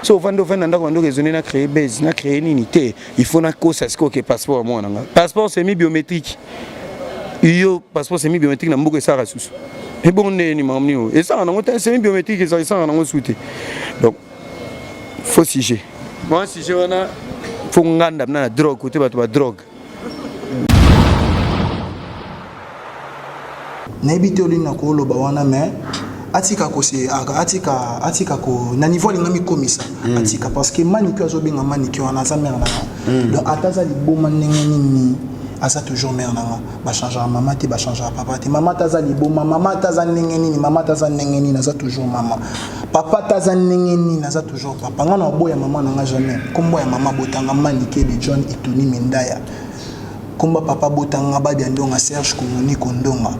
So vando ndako raisonner na créer base na créer une unité il faut na ko ça que passeport moi nanga passeport semi biométrique yo passeport semi biométrique na mbuko esara susu et bon ni mamni o et ça na ngota semi biométrique ça na ngosuté donc faut siger moi siger wana faut nganda na drogue côté bato ba drogue na ebité olina ko loba wana mais atika ko se atika ko na niveau lingami komisa atika parce que manicure azobenga manicure wana za mère na donc ataza liboma ndenge nini asa toujours mère na ba changer maman te ba changer papa te maman taza liboma maman taza ndenge nini maman taza ndenge nini asa toujours maman papa taza ndenge nini asa toujours papa ngana oboya maman na jamais kombo ya maman botanga manicure de John Ituni Mendaya komba papa botanga ba ndonga Serge Komoni Kondonga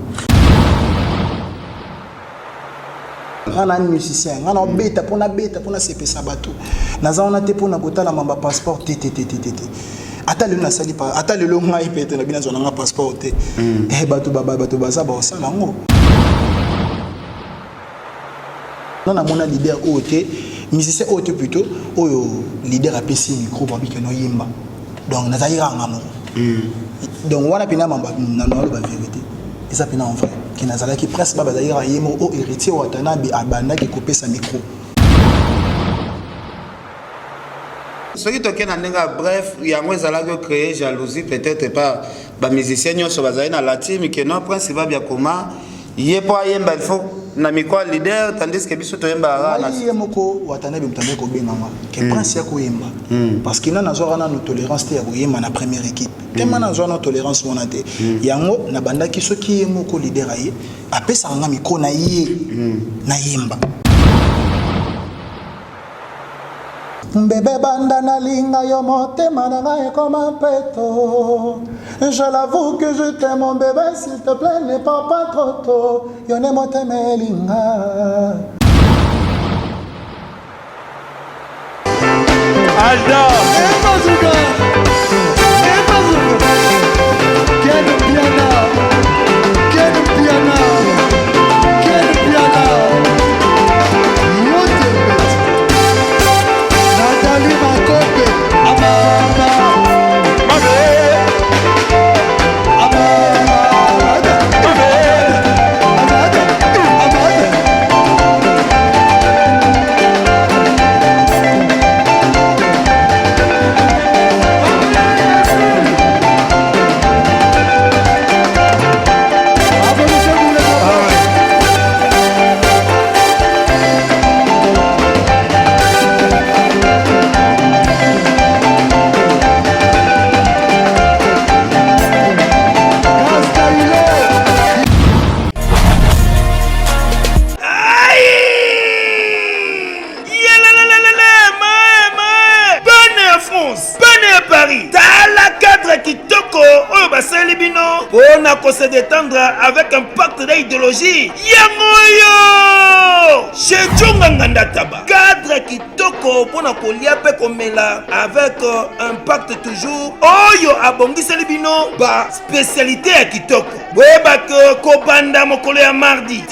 ngana musicien ngana beta pona sepesa bato naza on a te pona kotala mamba passeport t ata le na sali pa ata le longa ipete na bina zona nga passeport te bato baza ba osala ngo na mona leader ote musicien ote plutôt oyo leader a pesi micro ba bikeno yimba donc naza iranga mo donc wana pina mamba na no ba vérité eza pina en vrai qui nazala qui presque ba d'ailleurs yemo o héritier watana bi abanda qui couper sa micro ce qui toke na ndenga bref yango ezala ko créer jalousie peut-être pas ba musicien nyonso bazali na la team que non principal bien comment yepo ayemba il faut na micro leader tandis que biso to yemba na yemo ko watana bi mtambe ko benganga que prince ya ko yemba parce que na zora na no tolérance te ya ko yemba na première équipe tellement na zona tolérance wana te yango na banda ki soki yemo ko leader aye apesa nga micro na ye na yemba Bébé banda na linga yo motema na ngai comme un peto. Je l'avoue que je t'aime mon bébé, s'il te plaît ne pars pas trop tôt. Yo ne motema linga. Alda pour se détendre avec un pacte d'idéologie. Yangoyo! Chez Djonganganda Taba. Cadre kitoko pour na kolia pe komela avec un pacte toujours. Oyo abongi selibino ba spécialité ya kitoko. Weba que kobanda mokolo ya mardi.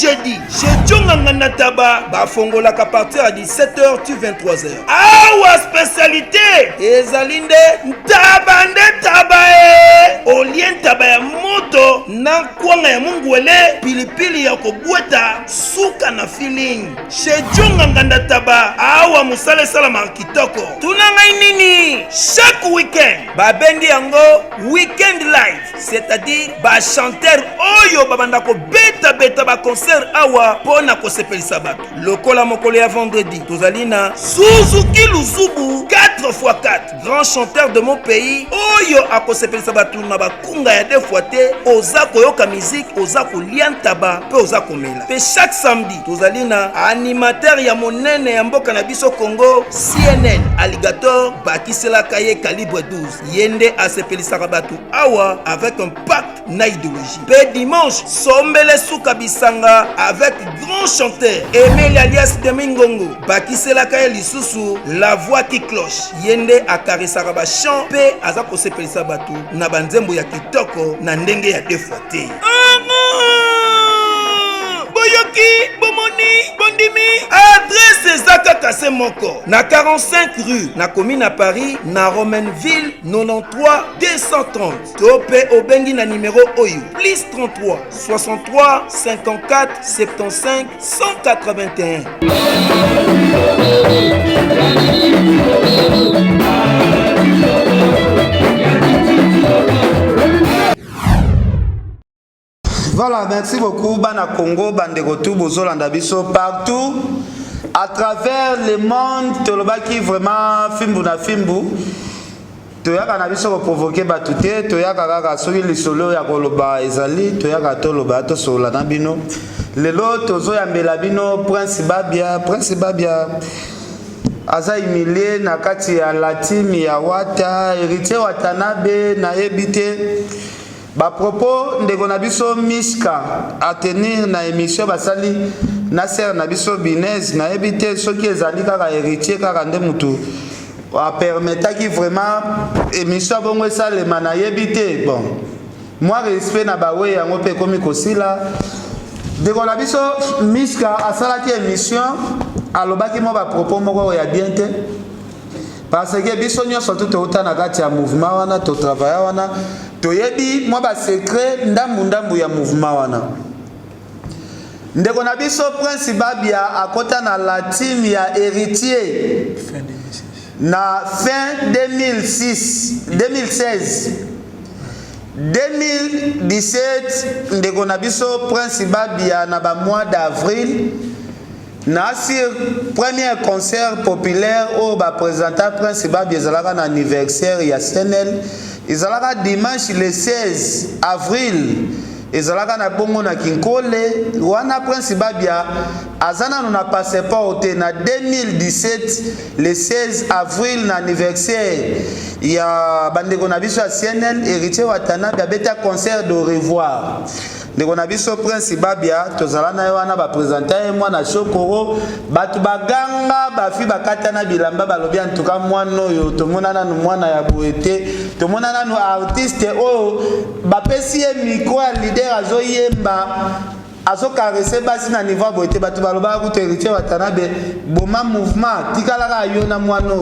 Jeudi. Chez Djonganganda Taba ba fongola ka partir à 17h tu 23h. Awa spécialité ezalinde tabande tabae. Olien tabaya moto na kwanga ya mungwele pilipili ya kobweta suka na feeling chez Djonganganda Taba awa musale salama kitoko tunanga nini chaque week-end babengi yango weekend live c'est-à-dire ba chanteur oyo babanda ko beta ba concert awa pona ko sepelisa bato lokola mokolo ya vendredi tozalina Suzuki Luzubu 4x4 grand chanteur de mon pays oyo akosepelisa bato na bakunga ya deux fois te oza koyoka musique oza kolia ntaba pe oza komela pe chaque samedi tozalina animateur ya monene ya mboka na biso Congo CNN Alligator bakiselaka ye calibre 12 yende asepelisaka bato awa avec un pacte na idéologie pe dimanche sombele suka bisanga avec grand chanteur Emile alias Demingongo bakiselaka ye lisusu la voix qui cloche yende akarisaka ba chant pe aza kosepelisa bato na banzembo ya kitoko na ndenge ya deux fois te boyoki bomoni bondimi adresse ezaka tracé moko na 45 rue na commune à Paris na Romainville 93 230 to pe obengi na numéro oyo plus 33 63 54 75 181. Voilà, merci beaucoup. Bana Congo, Bandeko tout, Bozolanda biso partout à travers le monde. Tolobaki vraiment fimbu na fimbu. Toyaka na biso ko provoquer batute, toyaka kaka soki lisolo ya koloba ezali, toyaka toloba to sola na bino. Lelo tozo ya mbela bino Prince Babia aza humilié na kati ya latimi ya wata héritier Watanabe na ebité. Ba propos ndeko na biso Miska a tenir na émission basali na ser na biso Binez na ebité soki ezali kaka héritier kaka nde mutu a permettre qui vraiment émission bongo esalema na ebité. Bon, moi respect na bawe yango pe komi kosila ndeko na biso Miska asalaki émission alobaki mo ba propos moko ya bien te parce que biso nyonso tout autant na kati ya mouvement wana to travailler wana toyebi moi ba secret ndambu ya mouvement wana. Ndeko na biso Prince Babia akota na la team ya héritier na fin 2016 2017 ndeko na biso Prince Babia na ba mois d'avril na sur premier concert populaire au ba présenter Prince Babia ezalaka na anniversaire ya CNL ezalaka dimanche le 16 avril ezalaka na bongo na Kinkole wana Prince Babia azana na passeport te na 2017 le 16 avril na anniversaire ya bandeko na biso ya CNL héritier Watanabe abeta concert de revoir. Ndeko na biso Prince Babia tozala na wana ba présenter mwana Shokoro batu baganga bafi bakata na bilamba balobi en tout cas mwana oyo tomonana no mwana ya boete tomonana no artiste o bapesi ye micro ya leader azoyemba azo caresser basi na niveau boete batu baloba ku héritier Watanabe boma mouvement tikalaka yo na mwana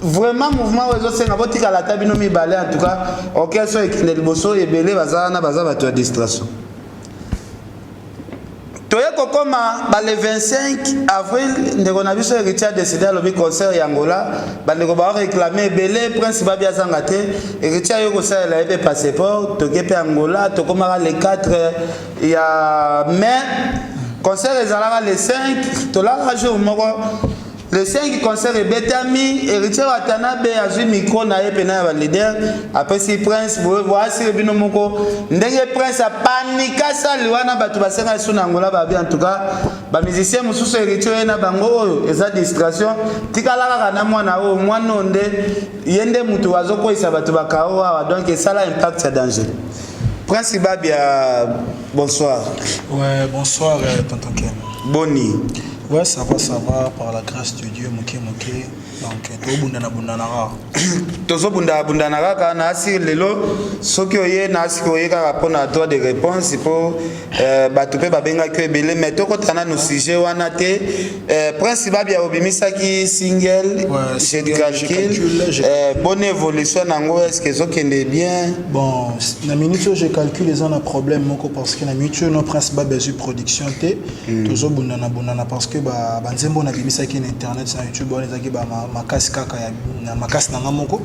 vraiment mouvement ozo senga botika la tabino mibale en tout cas auquel so ekinde liboso ebele bazana baza batu ya distraction. Toyeko koma ba le 25 avril ndeko na biso héritier décidé lobi concert ya Angola bandeko ba réclamer ebele Prince Babia zangate héritier yoko sa la ebe passeport tokepe Angola tokoma le 4 ya mai concert ezalaka le 5 tolaka jour moko le 5 concert et Betami héritier Watanabe azui micro na epena ya leader après si Prince voici bino moko ndenge Prince a panika sali wana batu basenga suna Angola ba bien en tout cas ba musicien mususu héritier na bango oyo eza distraction tikalaka na mwana o mwana onde yende mutu wazoko isa batu bakawa donc ça a impact ya danger. Prince Babia bonsoir. Ouais, bonsoir tonton Ken. Boni. Ouais, ça va, par la grâce de Dieu, moké. Donc, tozo bunda kaka na asi lelo soki oye na asi oye kaka pona droit de réponse pour batu pe babenga ke ebele mais tokotana no sujet wana te Prince Babia obimisaki single j'ai calcul bonne évolution nango est-ce que zokende bien bon na minute j'ai calculé les un problème moko parce que na minute no Prince Babia zu production te tozo bunda parce que ba nzembo na bimisaki na internet na YouTube on ezaki ba makasi kaka ya na makasi na ngamoko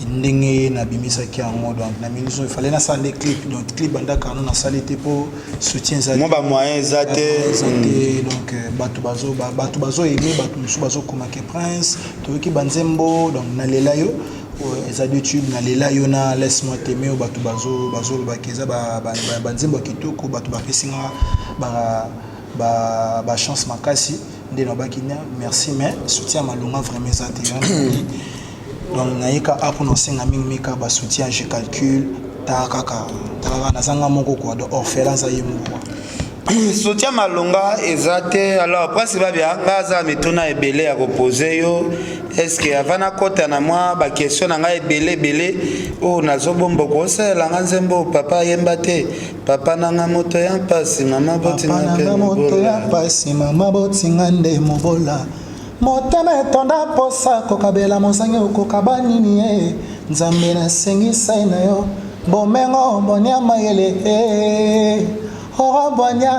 ndenge na bimisaki yango donc na minute il fallait na salle clip donc clip bandaka na salle te pour soutien za mo ba moyen za te donc batu bazo aimer batu musu bazo komaka Prince to ki banzembo donc na lela yo eza YouTube na lela yo na laisse-moi t'aimer batu bazo bakeza banzembo kitoko batu bapesinga ba chance makasi ndeno bakina merci mais soutien malonga vraiment ça donc naika apo no senga mingi ka ba soutien je calcule ta kaka na zanga moko quoi de orphelin za yemo quoi soutien malonga ezate alors Prince Babia ngaza mituna ebele ya reposer yo est-ce que avana kota na moi ba question na nga ebele o nazobombo ko sala nganzembo papa yemba te papa nanga moto ya pasi mama botinga moto ya pasi mama botinga nde mobola motema etonda posa kokabela mozangi okokaba nini ye nzambe nasengisa na yo bomengo bonya mayele bonya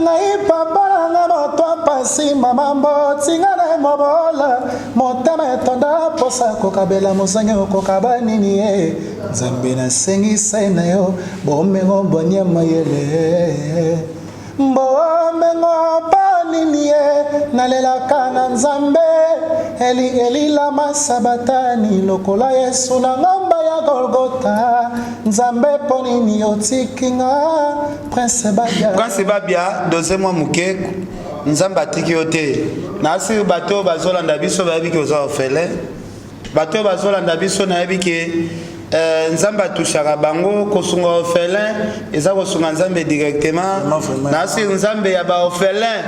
ngai papa nga moto pasi mama mbotinga na mobola motema etonda posa kokabela mozangi okokaba nini ye nzambe nasengisa na yo bomengo bonya mayele mbomengo panini ye nalelaka na nzambe elila masabatani lokola yesu na ngamba ya golgota nzambe ponini otikinga prince babia deuxième mois muke nzambe atiki yo te nasi bato bazolanda biso bayebi ke oza orphelin bato bazolanda biso nayebi ke nzambe atushaka bango kosunga orphelin eza kosunga nzambe directement nasi nzambe ya baorphelin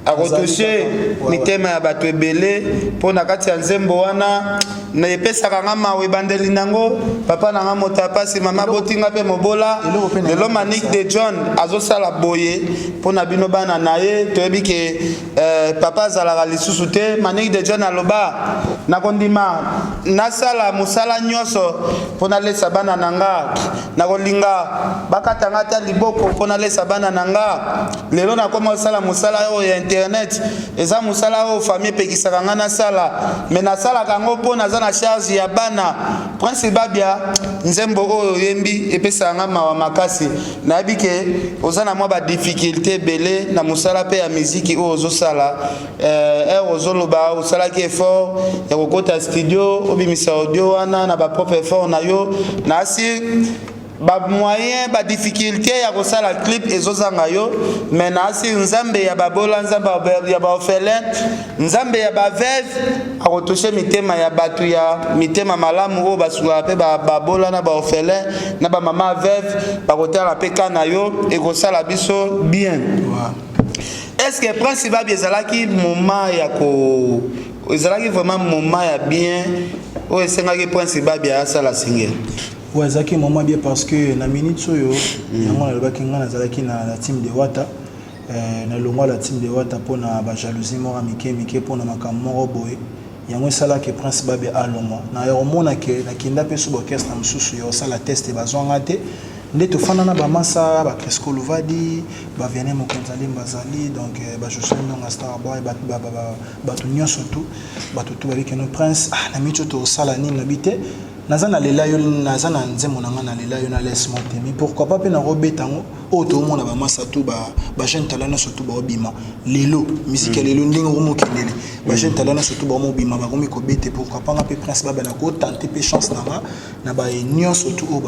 akotushe mitema ya bato ebele mpo na kati ya nzembo wana na epesaka nga mawe ebandeli nango papa na nga moto apasi mama botinga mpe mobola lelo Manique de John azosala boye mpo na bino bana na ye toyebi ke papa azalaka lisusu te Manique de John aloba nakondima nasala mosala nyonso mpo nalesa bana na nga nakolinga bakatanga ata liboko mpo nalesa bana na nga lelo nakoma osala mosala oyo ya internet eza mosala oyo famille epekisaka nga nasala me nasalaka yango mpo naza na charge ya bana prince babia nzembo oyo oyembi epesaka nga mawa makasi nayebi ke oza na mwa badifficulté ebele na mosala mpe ya miziki oyo ozosala ozoloba osalaki effort ya kokota studio obimisa audio wana na bapropre effort na yo nasi moyen difficulté ya kosala clip ezozanga yo mais nasi nzambe ya babola nzambe ya baorphelin nzambe ya baveuve akotoshe mitema ya bato ya mitema malamu oyo basukaka mpe babola na baorphelin na bamama veuve bakotala mpe ka na yo ekosala biso bien. Est-ce que prince babia ezalaki moment ya ko ezalaki vraiment moment ya bien oyo esengaki prince babia asala single? Ouais, zaki moment bien parce que na minute soyo yango nalobaki nga nazalaki na team de Wata na longwa la team de Wata pona ba jalousie mora mike pona makambo moko boye yango esalaki prince babia alongwa na omona ke nakinda mpe sub orchestre mosusu yo osala test bazwanga te nde tofanda na bamasa ba Cresco Luvadi ba Vianney Mokonzali Mbazali donc ba Jocelyn Ndonga Starboy bato nyonso tu bato tu babiki no prince na micho to osala nini nabite naza na lela yo naza na nzembo nanga na lela yo na laisse monter mais pourquoi pas pe na robetango auto mona ba masa tu ba jeune talent surtout ba obima lelo musique lelo ndingo mo kendele ba jeune talent surtout ba mo obima ba komi ko bete pourquoi pas ngape prince ba na ko tenter pe chance na ba union surtout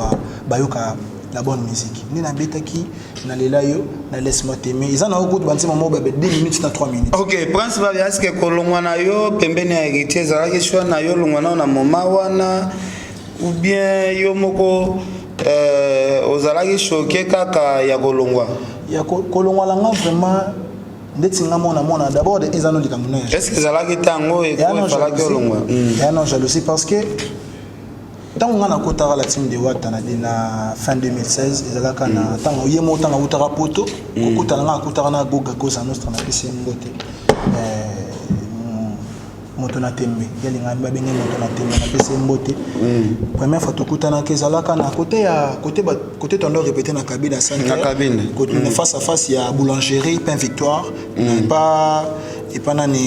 ba yoka la bonne musique ni na betaki na lela yo na laisse monter mais ils en ont beaucoup de moment ba 2 minutes na 3 minutes. OK prince ba est-ce que kolongwa na yo pembeni ya héritier za question na yo longwa na moment wana ou bien yo moko ozalaki choqué kaka ya kolongwa ya kolongwa langa vraiment ndeti nga mona d'abord ezano likamuna est-ce que ezalaki tango et quoi falaki kolongwa non jalousie parce que tango nga nakotaka la team de Wata na fin 2016 ezalaka na tango yemo tango utaka poto kokutana nga akutaka na goga kosa nostra na pesi ngote moto na tembe yalinga babenge moto na tembe na pesi mbote première fois tokutana kezalaka na côté tondo répéter na cabine à 5 côté face à face il y a boulangerie pain victoire et pas nani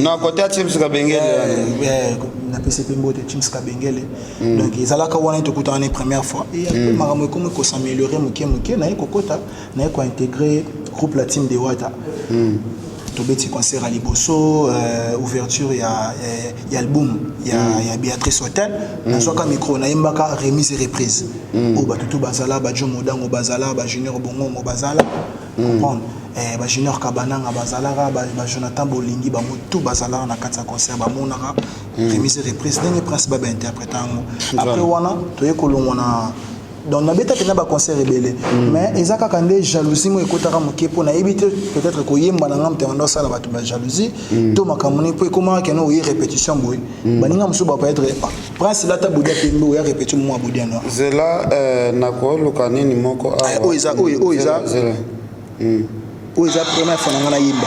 na côté Chims Kabengele na PCP mbote Chims Kabengele donc ezalaka wana tokutana na première fois et après makambo comme ko s'améliorer muke na ekokota na ko intégrer groupe la team de Wata Tobeti concert à Liboso, ouverture, il y a album, il y a Béatrice Hotel, dans ce micro, on a une remise et reprise. Au Batutu Bazala, Badjo Modan, au Bazala, Junior Bongo, au Bazala, comprendre. Junior Kabana, au Bazala, Jonathan Bolingi, tout Bazala, on a 4 concerts, Monara, remise et reprise, dernier prince Baba interprétant. Après, on a donc na beta pena ba concert rebelle mais ezaka kande jalousie mo ekotaka mokepo na ebite peut-être ko yemba na ngamte ndo sala batu ba jalousie to makamoni po ekoma keno oyi répétition boy baninga musu ba peut-être prince la tabudia pembo ya répétition mo abudia no zela na ko lokani ni moko oiza oyo eza première fois na nga nayemba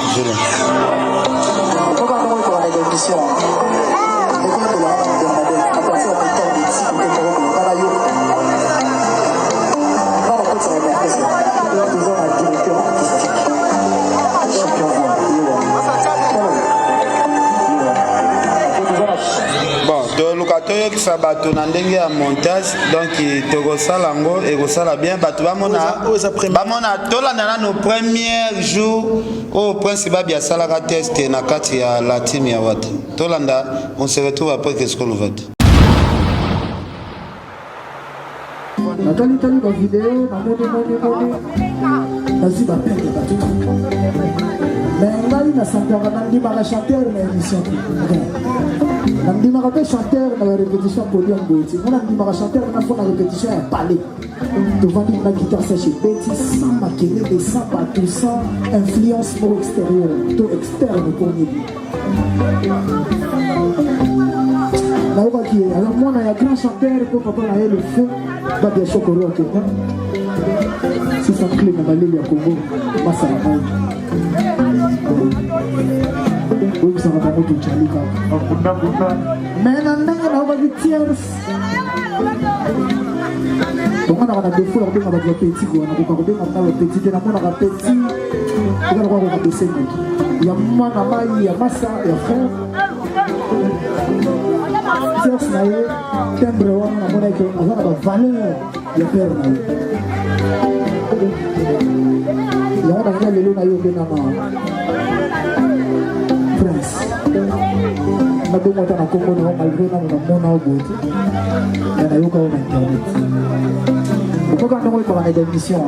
toyokisa bato na ndenge ya montage donc tokosala yango ekosala bien bato bamona tolanda nano premier jour oyo prince babi asalaka test na kati ya la team ya wata tolanda on se retrouve après qu'est-ce qu'on va dire natali bavideo namoni nazwi bapete bato mais ngai nasantaka nandimaka chanteur na émission nandimaka mpe chanteur na répétition podium boeti ngo nandimaka chanteur nafo na répétition ya palais tovandi na guitare sèche ebeti sans makelele sans bato sans influence moko extérieur to externe pour nini nayokaki alors mwana ya grand chanteur mpo papa na ye le feu babia chokoro akenda sisa clé na baleli ya congo masala mai oyebisaka bango tocali kaka mais na ndenge naokaki tiers bonganaka na defo ya kobenga bato bapeti wana koka kobenga mna bapeti te namonaka peti ekalaka koka besenaki ya mwana mai ya masa ya frère tiers na ye timbre wana namonaki aza na bavaleur ya père na ye yango nanga lelo na ye obenama prince nabongo ata na kongo nao malgré nano namona o bote ya nayoka o na internet okoka ndongo oyebaka na démission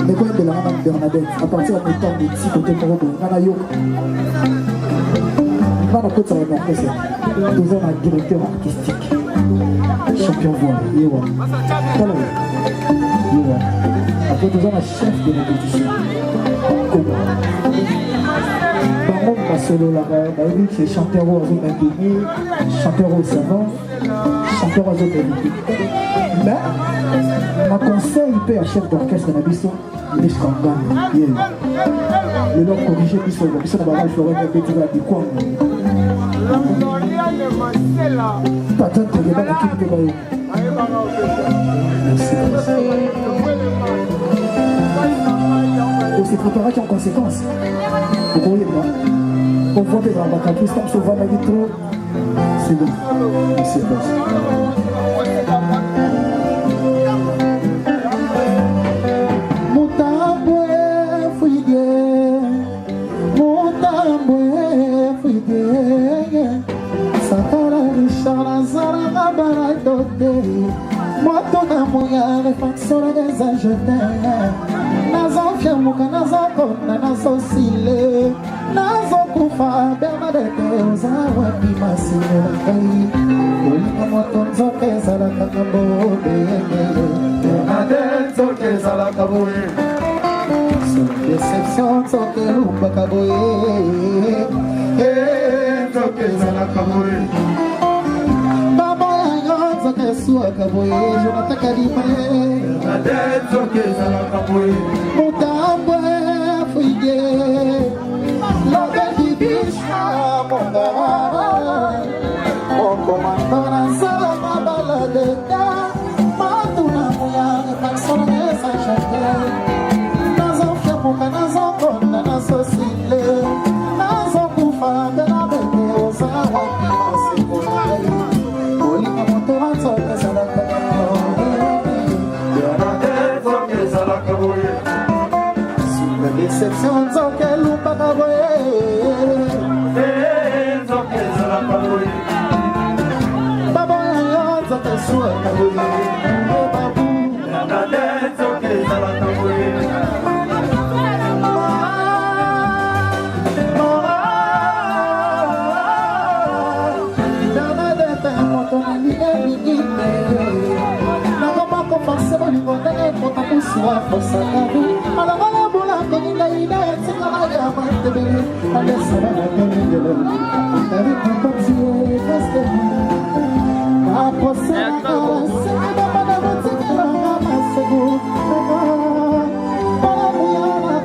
ndeko oyembelanga na bernadette à partir ya motan meti kote moko boye nga nayoka nga nakotisaka na orchestre toza na directeur artistique champion voile ye wana tala ye wana après toza na chef de répétition koba bango basololaka bayebi ke chanteur oyo azomaintenir chanteur oyo savant chanteur oyo azomérite mais na conseil mpe ya chef d'orchestre na biso leskangana ye lelo corrige biso na babal florene ebetika ya bikwanga patante keba na kini mpe bayo on se préparera en conséquence. Vous voyez pas. On voit que dans la caprice, comme souvent, on a dit trop. C'est bon. C'est bon. Motona moya refacciona desajete nazofiamuka nazokona nazosile nazokufa bernadete oza wapi masile na ngai olinga moto nzoka ezalaka na bobeyengele bernadete nzoka ezalaka boye deception nzoka elumbaka boye nzoka ezalaka boye suaka boye Jonathan Kalima mutambwe fuige lobe bibisha mongara okomandona sala mabala de da matuna muya paksona nesa chate nazofia muka nazokonda nazosile nazokufa bela bebe ozawa kimasekonai olinga moto wanzoka ezalaka la déception nzoka elumbaka boye baboya yo nzoka esuaka boye babu nzoka ezalaka boye Soir for Sakabu, Malabala Bula, Penina, Sakaya, Mantebele, and the Sabana Penidel. Every company was the Aposaka, Sakabana, Masago, Palamuana,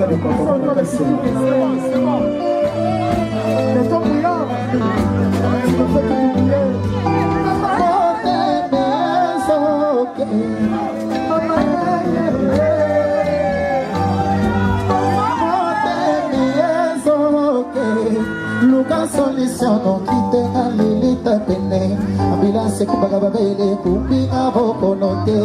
de comprendre la personne. Le temps brillant, tu me fais tout oublier. Luka solution non quitte à l'élite pene ambulance kubagababele kumbinga bokonote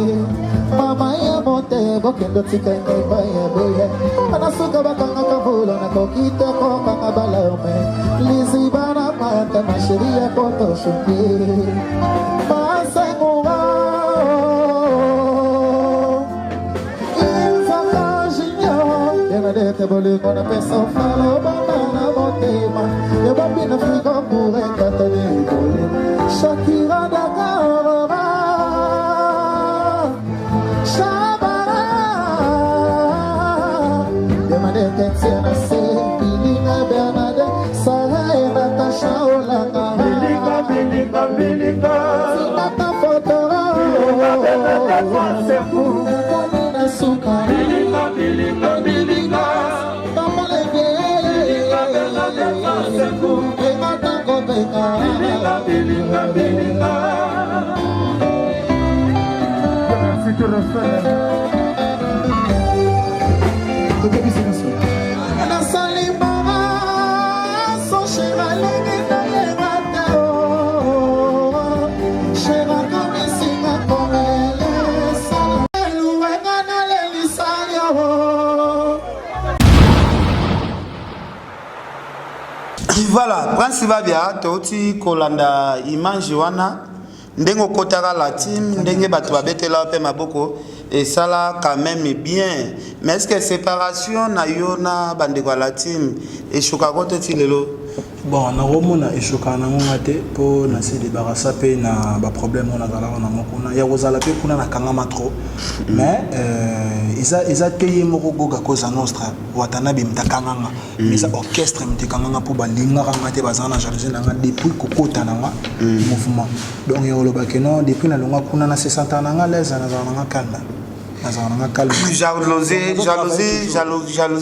mama ya monte bokendo tikenge baya boya anasuka bakanga kabula na kokite kokanga balaume lizibana mata na sheria poto shuki masenguwa Benedete bolingo na pesa falo banana motema ya babina frika pour ekatani bole Shakira Dakar Shabara Benedete tiena se bilinga Bernade Sarah et Natasha Olanga bilinga Sinata Fotoro Bilinga Suka bilinga Voilà, principal bien, toti kolanda image wana ndengo kotaka la team ndenge bato babetela pe maboko et ça là quand même bien. Mais est-ce que séparation na yona bandeko la team et chokakote ti lelo? Bon, na romona eshoka na ngonga te po na se débarrasser pe na ba problème on a dans la on a mokona ya kozala pe kuna na kangama trop mais isa payé moko goga koza nostra watana bi mtakanganga mais ça orchestre mtakanganga po ba linga ranga te bazana jalousie nanga depuis kokota nanga mouvement donc yo loba que non depuis na longa kuna na 60 ans nanga l'aise na zana calme na zana calme jalousie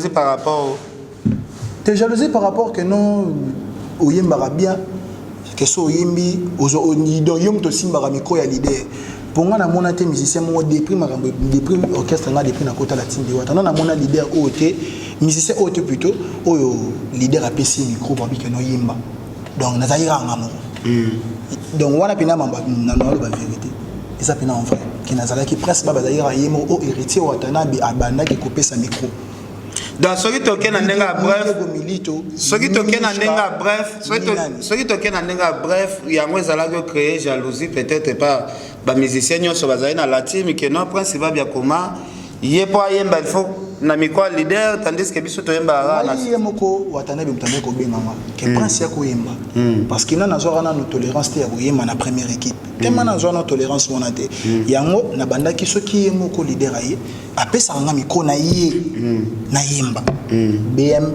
par rapport t'es jalousé par rapport que non oyembara bien que so oyembi ozo donc yom to simbara micro ya leader pour nga na mona te musicien mo depuis makambo depuis orchestre nga depuis na kota la team de wata na mona leader ote musicien ote plutôt oyo leader a PC micro ba bikeno yemba donc na zaira ngamo donc wana pina mamba na no ba vérité et ça pina en vrai qui na zala qui presque ba zaira yemo o héritier wata na bi abanda qui couper sa micro. Donc ce qui toque na ndenga bref ce qui toque na ndenga bref yango ezala ko créer jalousie peut-être pas ba musicien nyonso bazali na la team que non principal bien comment yepo ayemba il faut na mikwa leader tandis que biso toyemba na yemoko watana bi mtambe ko benganga que prince ya ko yemba parce que na nazora na no tolérance te ya ko yemba na première équipe tellement na zona tolérance wana te yango na bandaki soki yemoko leader aye apesa nga miko na ye na yemba BM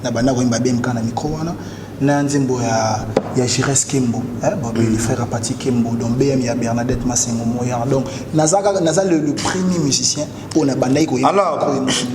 na banda ko yemba BM kana miko wana na nzimbo ya Jires Kembo le frère Apati Kembo donc BM ya Bernadette Masengo Moya donc naza le premier musicien pour na banda ko yemba alors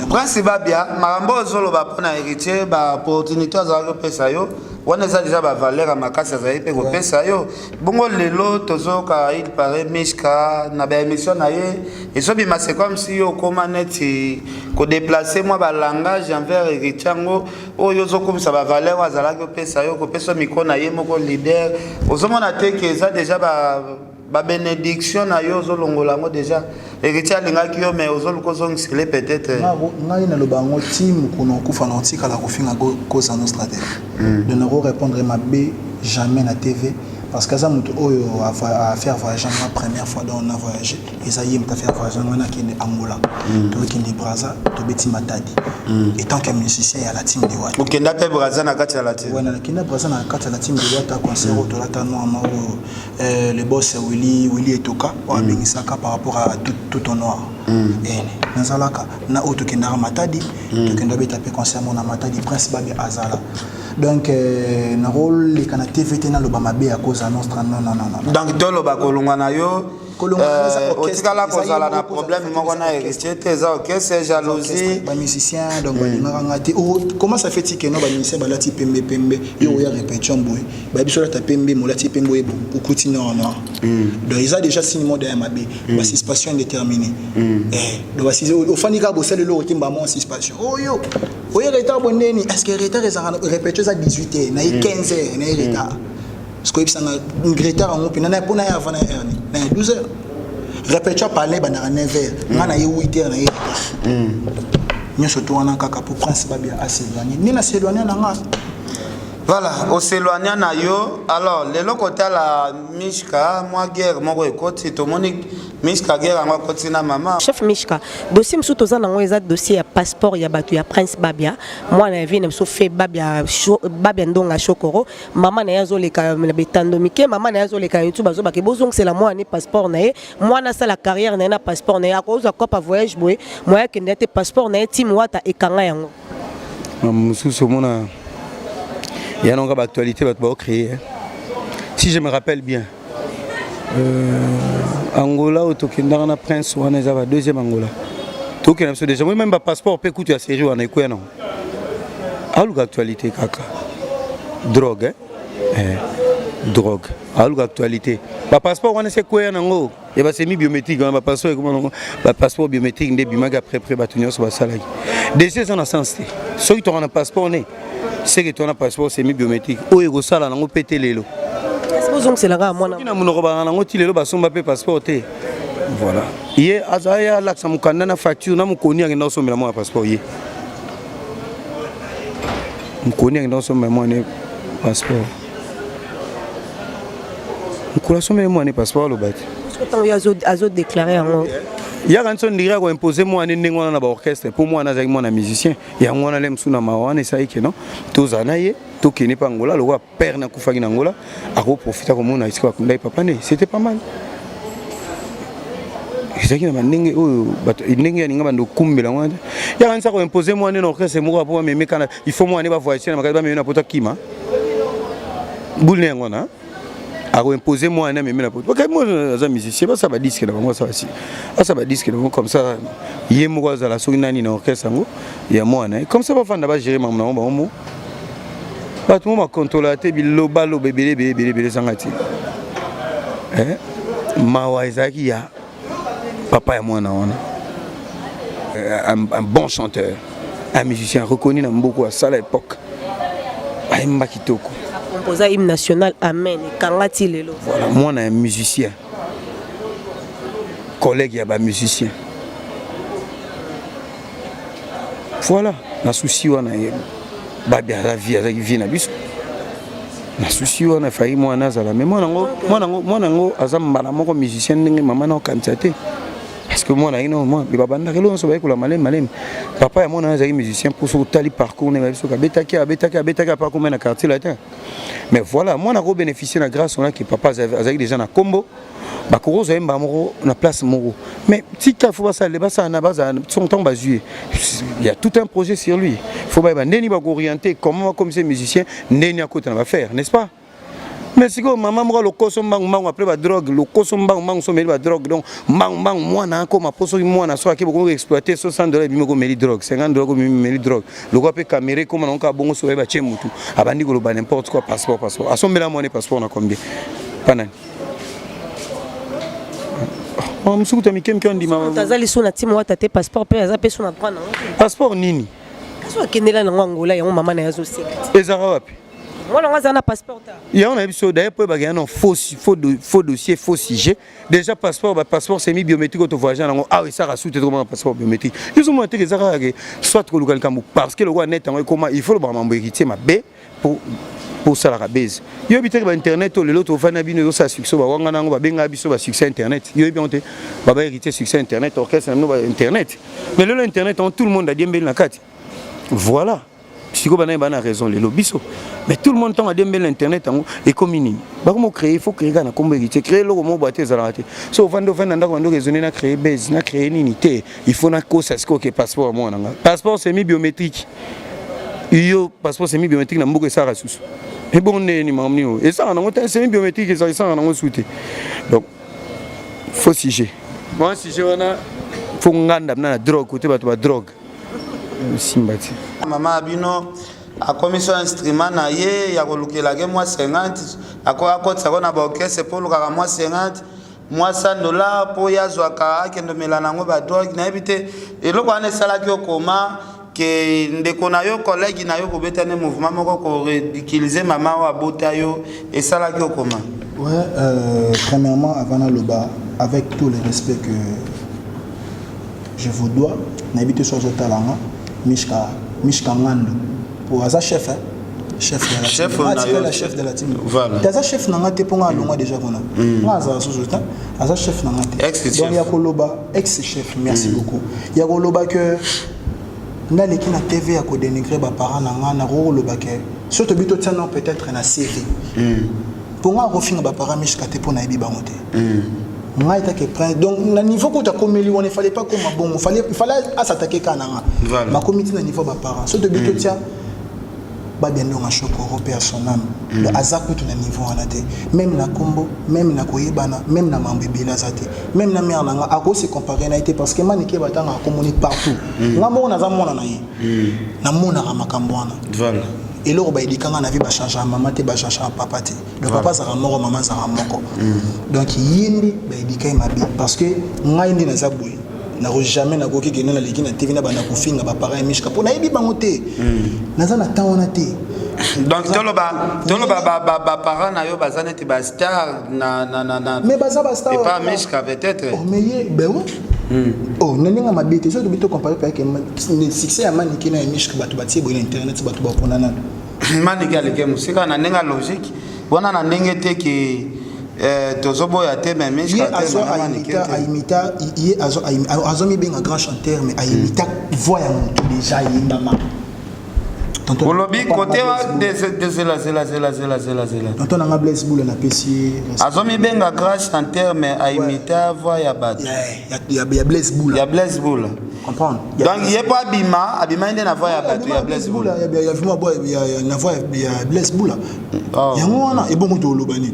principal bien marambo zolo ba pona héritier ba opportunité za ko pesa yo wana za déjà ba valeur makasi za ipe ko pesa yo bongo lelo tozoka il paraît miska na ba émission na ye et so bima c'est comme si yo komaneti ko déplacer moi ba langage envers héritiango oyo zo comme ça ba valeur azala ko pesa yo ko pesa miko na ye moko leader ozomona te que ça déjà ba bénédiction na yo zo longola ngo déjà héritier lingaki yo mais ozo ko zongisele peut-être ngai na lobango team kuno kufa na tika la kofinga cause nos stratégie de ne répondre ma B jamais na TV parce que ça muto oyo a faire voyager la première fois donc on a voyagé et ça y est m'a faire voyager on a qui est Angola to qui est Brazza to beti Matadi et tant que musicien à la team de Wata OK ndape Brazza na kati ya la team ouais na kina Brazza na kati ya la team de Wata concert to la tano amaro le boss Willy Etoka wa bingisaka par rapport à tout honneur et nazalaka na auto kendara Matadi to kenda beta pe concert mon Matadi prince babi azala donc na rôle les kana TVT na loba mabe à cause annonce non donc to loba kolongwa na yo otikala kozala na problème moko na héritier te eza ok c'est jalousie bamusicien donc balingaka te comment ça fait que no bamusicien balati pembe yo oya répétition boye babiso lata pembe molati pembe boye okuti non donc ils ont déjà signé mode ya mabe basuspension indéterminée donc basi ofanika bosala lo otimba mon suspension oyo oya retard boneni est-ce que retard ezaka répétition à 18h na 15h na retard parce que ça un retard en opinion na pona ya avant na 12h répétition parler ba na 9h na 8h na retard nyoso to wana kaka pour prince babia aséloigné ni na séloigné na nga. Voilà, au s'éloigner na yo. Alors, le côté la Mishka, moi guerre, moi côté tout monde Mishka guerre moi côté na maman. Chef Mishka, dossier msou toza na ngoza dossier ya passeport ya batu ya Prince Babia. Moi na vie na msou fait Babia ndonga Chokoro. Maman na yazo leka na betando mike, maman na yazo leka YouTube bazo bake bozong c'est la moi ni passeport na ye. Moi na sa la carrière na passeport na ya ko za kopa voyage boy. Moi ya kende te passeport na ye tim wata ekanga yango. Msou so mona il y a une actualité qui va créer. Si je me rappelle bien, Angola, au Tokyo, Prince, on est à deuxième Angola. Tokyo, déjà, même pas passeport, peut écouter la série, on est quoi non? Alors, actualité, kaka. Drogue, drogue. Alors, actualité. Le passeport, on est c'est quoi non? Et bah c'est mis biométrique, on va passer comment le passeport biométrique, des bimaga après batunion sur la salle. Déjà, c'est en sens. Ceux qui ont un passeport, c'est que ton passeport c'est biométrique. Oh, il y a un pété les lots. C'est la gamme. Il y a un passeport. Voilà. Hier, il y a une facture, il y a un passeport. Il y a un passeport. Il passeport. Il y a un son qui a imposé moi un orchestre pour moi un musicien. Il y a un homme qui a ça que non. Tous anaye, tout qui n'est pas Angola, le roi père n'a pas Angola, a profité comme on a ici papa né. C'était pas mal. Il y a un qui a imposé moi un orchestre pour me mettre il faut moi aller voyager na makaba na poto kima. Boulne ngona. A imposé moi un même la poto. Parce que moi un musicien, ça va disque là moi ça aussi. Ça va disque comme ça. Yé moi za la soni nani na orchestre ngo. Ya moi na. Comme ça va faire d'abord gérer maman ba mo. Ba tout ma contrôler te bilo balo bébé sangati. Mawa Isaki ya papa et moi un bon chanteur, un musicien reconnu dans beaucoup à ça à l'époque. Aïmba Kitoko. Composé hymne national Amen. Kangati lelo. Voilà, moi un musicien. Collègue y a un musicien. Voilà, la souci on a babia la vie na biso. Na souci on a failli moi nazala mais moi nango azamba moko musicien ndenge maman na kantate. Parce que moi, papa et moi, on est musicien pour ce tali parcours, parcours dans quartier latin. Mais voilà, moi, on a bénéficié de la grâce que papa a des gens à Combo. La place Moro. Mais si il faut ça, il y a tout un projet sur lui. Il faut orienter comment, comme ces musiciens, va faire, n'est-ce pas? Mais si maman moi le cosomba après la drogue le cosomba la drogue donc moi na ko ma poso moi na so akebo exploiter $60 bimoko meli drogue $50 meli drogue le quoi peut caméra comme on ka bongo so ba chemutu abandi ko ba n'importe quoi passeport asombela mon passeport na combien panani on msukuta mikem ki on dit maman tazali so na timo wata te passeport pe azape so na prendre passeport nini so akendela na Angola ya maman na yazo sika ezara wapi. Voilà, on a un passeport. Il y a un épisode d'ailleurs pour un faux dossier, faux sujet. Déjà passeport c'est mis biométrique au voyage. Ah oui, ça rajoute un passeport biométrique. Ils ont montré que ça soit trop local parce que le roi net comment il faut le vraiment héritier ma B pour ça la base. Il y a habité internet le l'autre fan abino ça succès ba wanga ngo ba benga biso ba succès internet. Il y a bien honte ba héritier succès internet orchestre no internet. Mais le internet tout le monde a bien la carte. Voilà. Si vous avez raison, les lobbies, mais tout le monde a dit l'internet est comme il faut créer un communauté, créer le mot boîtier zalate. So vando raisonner na créer base, na créer une unité. Il faut na cause à ce que passeport moi nanga. Passeport c'est biométrique. Yo passeport c'est biométrique na mboka ça rasus. Et bon ni mamni et ça na c'est biométrique et ça na souté. Donc faux sujet. Bon sujet on a faut nganda na drogue côté ba drogue. Simbati. Maman Abino a commis son instrument na ye ya kolukela ke moi 50 akoya kotsa kona ba orchestre pour lukaka moi 50 moi $100 pour ya zwaka akendo melana ngo ba drogue na ebite eloko ane sala ki okoma que ndeko na yo collègue na yo ko betane mouvement moko ko ridiculiser maman wa bota yo et sala ki okoma. Ouais, premièrement avant la loba avec tout le respect que je vous dois n'habite sur ce talent Mishka Ngando pour Aza chef chef de la chef la chef de la team voilà Aza chef nanga te ponga longa déjà kona Aza sous-temps Aza chef nanga te donc ya koloba ex chef merci beaucoup ya koloba que ndaleki na TV ya ko dénigrer ba parents nanga na koloba que surtout bito tano peut-être na CV ponga refinga ba parents Mishka te pona ibi bangote donc na niveau que tu as commis on ne fallait pas comme bon il fallait s'attaquer kananga ma comité na niveau ba parents so de bitotia ba bien donc Choko repère son âme le hasard que tu na niveau en até même na combo même na koyebana même na mambebe la zate même na mère nanga a se comparer na été parce que manike batanga communique partout ngambo na za mona na ye na mona ra makambwana voilà et là ba idikanga na vie ba changer maman te ba changer papa te le papa sera mort maman sera moko donc yindi ba idikai mabi parce que ngai ndi na zabui na jamais na koki gena na leki na TV na bana kofinga ba parents mishka po na yebi bango te na za na tawana te donc toloba ba parents na yo bazane te ba star na mais baza ba star et pas mishka peut-être oh mais ben ouais oh nenga mabite so to bito comparer avec le succès ya maniki na mishka batu batie bo internet batu ba ponana maniki aleke musika na nenga logique bona na ndenge te ki tozobo ya te mais mishka te na maniki aimita yi azo mi benga grand chanteur mais aimita voix ya mutu déjà yimbama Olobi côté de zela. Tonton nga Blaise Boula na pesi. Azomi benga grand chanteur mais a imita voix ya bat. Ya Blaise Boula. Ya Blaise Boula. Comprendre. Donc il pas abima inde na voix ya bat ya Blaise Boula. Ya vima boy ya na voix ya Blaise Boula. Yango wana e bongo to lobani.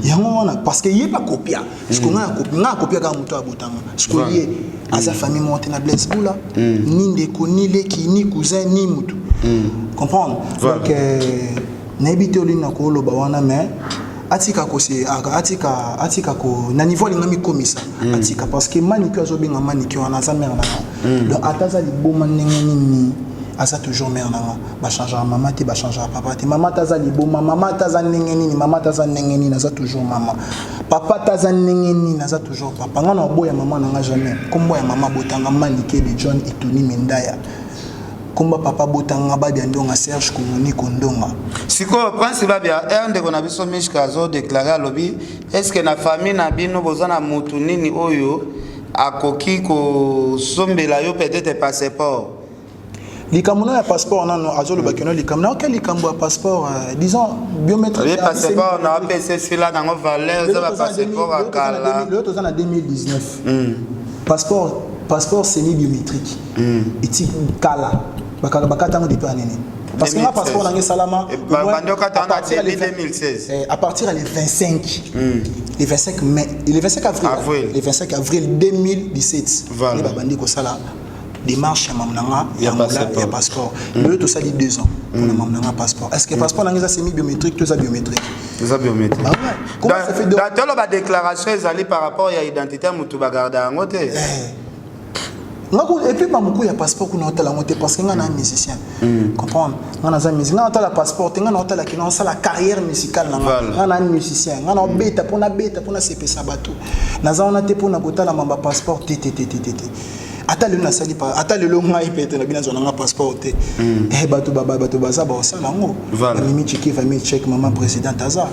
Yango wana parce que yé pas copia. Ce qu'on a copia ka muto abotanga. Ce qu'on yé à sa famille monte na Blaise Boula. Ni ndeko ni leki ni cousin ni mutu. Comprendre donc n'habite oli na ko loba wana mais atika ko se atika ko na niveau lingami komisa atika parce que manicure zo benga manicure wana za mère na donc ataza liboma ndenge nini asa toujours mère na ba changer maman te ba changer papa te maman taza liboma maman taza ndenge nini maman taza ndenge nini asa toujours maman papa taza ndenge nini asa toujours papa ngana boya maman na jamais kombo ya maman botanga manicure de John Itoni Mendaya Komba papa botanga babia ndonga Serge Komoni Kondonga. Siko prince babia ende kona biso mishka zo déclarer lobby est-ce que na famille na bino bozana mutu nini oyo akoki ko sombela yo peut-être passeport. Likamuna ya passeport nano azolo bakeno likamuna quel likambo ya passeport disons biométrique. Le passeport na PC fila na valeur za passeport akala. Le autre en 2019. Passeport semi biométrique. Iti kala. Bakatanga depuis année. Parce que ma passeport dans salama à partir du 25 le 25 mai le 25 avril le 25 avril 2017 voilà babandi ko sala démarche mamnanga ya passeport le tout ça dit 2 ans pour mamnanga passeport est-ce que passeport dans semi biométrique tout ça biométrique ah ouais comment ça fait dans la déclaration ezali par rapport à identité mutu bagarda ngote et puis mamuko ya passeport kuna hôtel ngote parce que ngana un musicien comprendre ngana za musicien ngana hôtel passeport ngana hôtel qui non ça la carrière musicale ngana un musicien ngana beta pona CP Sabato naza on a te pona kotala mamba passeport t ata le na sali pa ata le longa ipete na bina zona passeport te bato baza ba osala ngo mimi chiki va mi check maman président aza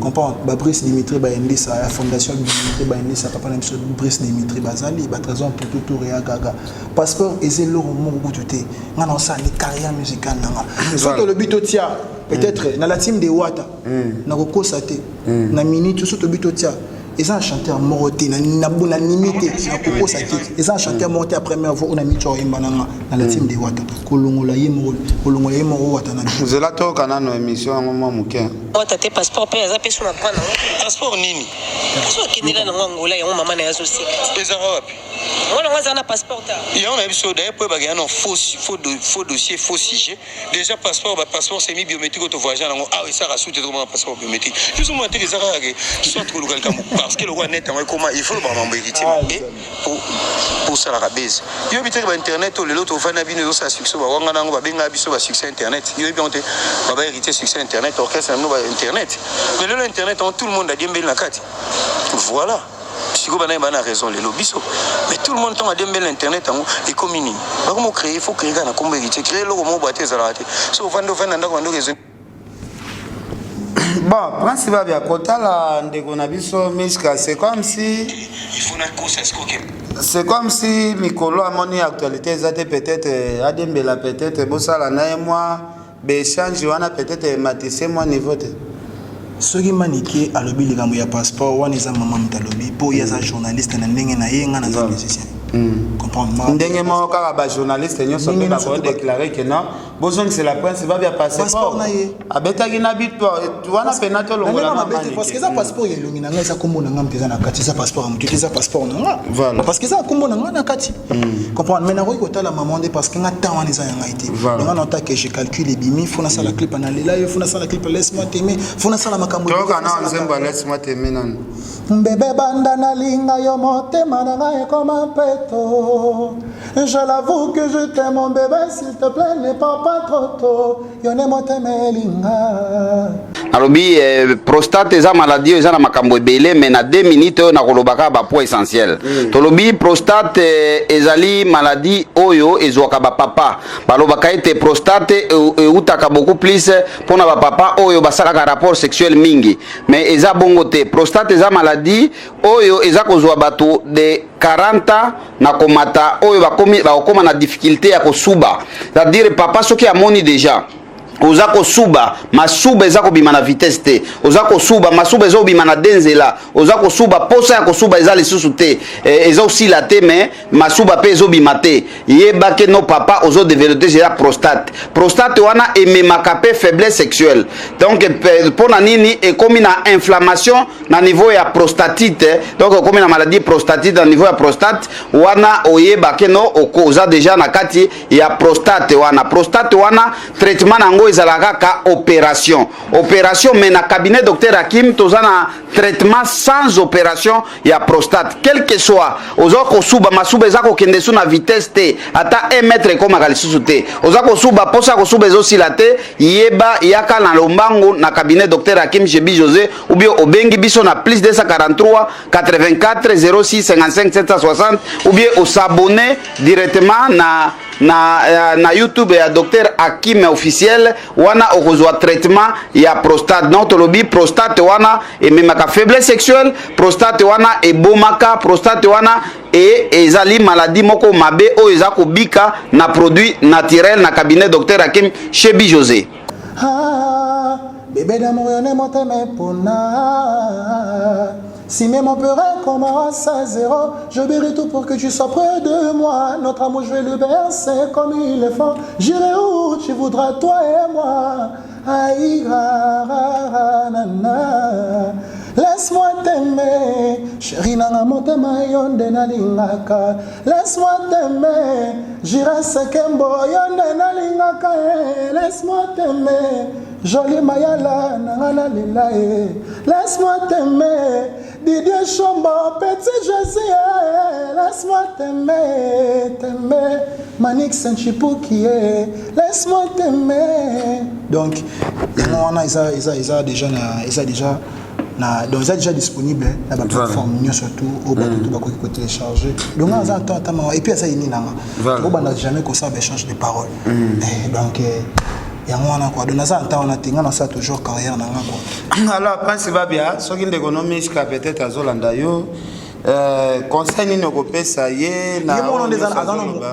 comprendre ba Brice Dimitri ba endisa la fondation Dimitri ba endisa papa na biso Brice Dimitri bazali ba trésor pour tout ya gaga passeport ezelo mo kututé ngana osala ni carrière musicale nanga surtout le bitotia peut-être na la team de Wata na kokosa te na minute surtout bitotia ils ont chanté en moroté, ils ont limité, ils ont chanté en moroté après première fois, on a mis dans la team de Wata. Kolongola yemo Wata. Vous êtes là, toi, quand on a une émission, on a un passeport, passeport nini. so akendela na Angola yango mama na yazo sika ezaka wapi mwana ngwaza na passeport ta yango na biso d'ailleurs po bagaya non faux dossier faux sujet déjà passeport c'est mis biométrique to voyager nango ah ça rasoute to mon passeport biométrique juste moi te ezaka ke soit ko local kam parce que le roi net en comment il faut le bambo héritier pour ça la base yo biteke ba internet to lelo to vana bino ça succès ba wanga nango ba benga biso ba succès internet yo bi on te ba héritier succès internet orchestre no ba internet mais le internet tout le monde a bien la carte voilà si vous avez raison les lobbies mais tout le monde a bien l'internet et communique comment créer il faut créer un combo héritier créer le mot boîtier ça raté so vendre raison bon principe bien kota la ndeko na biso miska c'est comme si il faut na course c'est comme si Mikolo a moni actualité zate peut-être adembela peut-être bosala na moi béchange wana peut-être matissé moi niveau te soki manike alobi likambo ya passeport wana eza mama mutalobi po yaza journaliste na ndenge na ye nga na za musicien comprendre ndenge mo kaka ba journaliste nyonso pe ba ko déclarer que non besoin c'est la prince va bien passeport na ye abetaki na bit wana pena to longola mama parce que ça passeport ya longi na nga eza kombo na nga mteza na kati ça passeport ya mutu eza passeport na nga voilà parce que ça kombo na nga na kati comprendre mais na ko kotala maman de parce que nga temps wana eza ya nga été donc on entend que je calcule bimi faut na sala clip na lela faut na sala clip laisse-moi t'aimer faut na sala makambo to kana nzemba laisse-moi t'aimer nan Bébé banda na linga yo motema na ngai koma peto. Je l'avoue que je t'aime mon bébé s'il te plaît ne pars pas trop tôt. Yo ne motema linga. Alobi prostate eza maladie eza na makambo ebele mais na 2 minutes na kolobaka ba point essentiel. Tolobi prostate ezali maladie oyo ezwaka ba papa. Balobaka ete prostate utaka beaucoup plus pona ba papa oyo basalaka rapport sexuel mingi. Mais eza bongo te prostate eza maladie oyo eza kozwa bato de 40 na komata oyo bakoma na difficulté ya kosuba. C'est-à-dire papa soki amoni déjà oza kosuba masuba eza kobima na vitesse te oza kosuba masuba eza kobima na denzela oza kosuba posa ya kosuba eza lisusu te eza osila te mais masuba pe ezobima te yeba ke no papa ozo développer déjà prostate wana ememaka pe faiblesse sexuelle donc pona nini ekomi na inflammation na niveau ya prostatite donc ekomi na maladie prostatite na niveau ya prostate wana oyeba ke no oza déjà na kati ya prostate wana traitement nango ezalaka ka opération mais na cabinet docteur Hakim tozana traitement sans opération ya prostate quel que soit ozo kosuba masuba eza kokende su na vitesse te ata 1 mètre komaka lisusu te ozo kosuba posa kosuba ezosila te yeba yaka na lombango na cabinet docteur Hakim Shebi José ou bien obengi biso na plus 243 84 06 55 760 ou bien o s'abonner directement na YouTube ya docteur Hakim officiel wana okozwa traitement ya prostate donc tolobi prostate wana ememaka faiblesse sexuelle prostate wana ebomaka prostate wana ezali maladie moko mabe oyo eza kobika na produit naturel na cabinet docteur Hakim Shebi José. Bébé d'amour yo ne motema pona. Si même on peut recommencer à zéro, je verrai tout pour que tu sois près de moi. Notre amour, je vais le bercer comme il le faut. J'irai où tu voudras, toi et moi. Aïe, nana. Laisse-moi t'aimer, chérie nana motema yonde na lingaka. Laisse-moi t'aimer, j'irai sekembo yonde na lingaka. Laisse-moi t'aimer, jolie mayala nana lila. Laisse-moi t'aimer, Didier Chombo, petit Jésus. Laisse-moi t'aimer, Manik Senchipouki. Laisse-moi t'aimer. Donc, on a déjà donc ça déjà disponible na ba plateforme nyo surtout au bas tout ba ko télécharger donc on attend et puis ça ini nanga on banda jamais comme ça échange de paroles donc ya mwana quoi donc ça on attend on ça toujours carrière nanga quoi alors pense va bien so kinde économique peut-être azolanda yo conseil nini okopesa ye na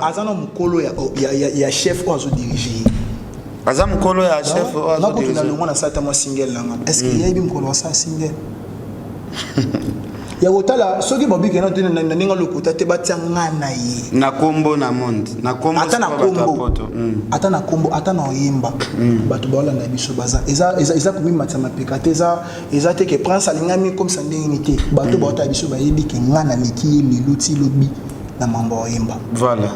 azana mukolo ya chef ozo diriger Azam mukolo ya chef ozo diriger na le mwana sata mo single nanga est-ce qu'il y a bi mukolo sa single ya kotala soki babiki na tena na ninga lokuta te batia ngana ye na kombo na monde na kombo ata na kombo ata na kombo ata na oyimba bato bawala na biso baza eza komi matsa mapeka te eza te ke prince alingami comme ça ndenge te bato bawata biso bayebi ke ngana meki miluti lobi na mambo oyimba voilà.